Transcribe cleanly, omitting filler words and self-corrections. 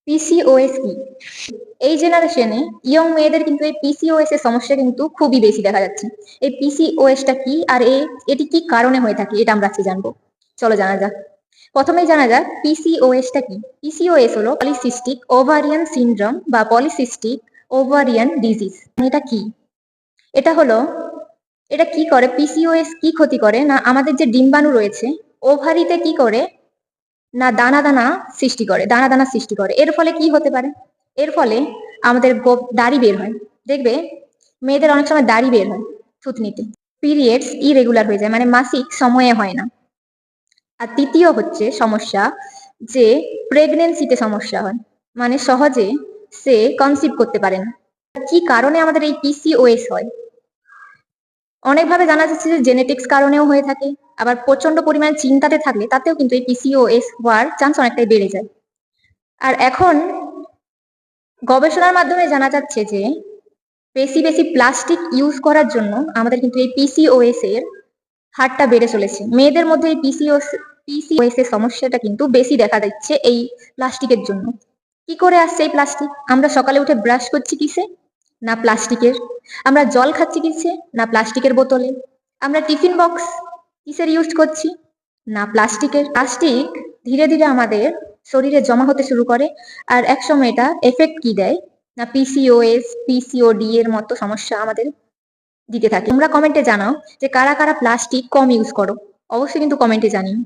PCOS কি? এই জেনারেশনে ইয়ং মেয়েদের কিন্তু এই পিসিওএস এর সমস্যা কিন্তু খুবই বেশি দেখা যাচ্ছে। এই পিসিওএসটা কি আর এটি কি কারণে হয়ে থাকে এটা আমরা আজকে জানবো। চলো জানা যাক। প্রথমেই জানা যাক পিসিওএসটা কি। পিসিওএস হলো পলিসিস্টিক ওভারিয়ান সিনড্রোম বা পলিসিস্টিক ওভারিয়ান ডিজিজ। এটা কি? এটা কি করে? পিসিওএস কি ক্ষতি করে না, আমাদের যে ডিম্বাণু রয়েছে ওভারিতে কি করে না দানা দানা সৃষ্টি করে। এর ফলে কি হতে পারে? এর ফলে আমাদের দাড়ি বের হয়। দেখবে মেয়েদের অনেক সময় দাড়ি বের হয় থুতনিতে। পিরিয়ডস ইরেগুলার হয়ে যায়, মানে মাসিক সময়ে হয় না। আর তৃতীয় হচ্ছে সমস্যা যে প্রেগনেন্সিতে সমস্যা হয়, মানে সহজে সে কনসিভ করতে পারে না। কি কারণে আমাদের এই পিসিওএস হয়? অনেকভাবে জানা যাচ্ছে যে জেনেটিক্স কারণেও হয়ে থাকে, আবার প্রচন্ড পরিমাণে চিন্তাতে থাকলে তাতেও কিন্তু এই পিসিওএস হওয়ার চান্স অনেকটাই বেড়ে যায়। আর এখন গবেষণার মাধ্যমে জানা যাচ্ছে যে বেশি বেশি প্লাস্টিক ইউজ করার জন্য আমাদের কিন্তু এই পিসিওএস এর হারটা বেড়ে চলেছে। মেয়েদের মধ্যে এই পিসিওএস এর সমস্যাটা কিন্তু বেশি দেখা দিচ্ছে এই প্লাস্টিকের জন্য। কি করে আসছে এই প্লাস্টিক? আমরা সকালে উঠে ব্রাশ করছি কিসে? না প্লাস্টিকের। আমরা জল খাচ্ছি কিসে? না প্লাস্টিকের বোতলে। আমরা টিফিন বক্স কিসের ইউজ করছি? না প্লাস্টিকের। প্লাস্টিক ধীরে ধীরে আমাদের শরীরে জমা হতে শুরু করে, আর একসময় এটা এফেক্ট কি দেয় না পিসিওএস পিসিওডি এর মতো সমস্যা আমাদের দিতে থাকে। তোমরা কমেন্টে জানাও যে কারা কারা প্লাস্টিক কম ইউজ করো, অবশ্যই কিন্তু কমেন্টে জানিও।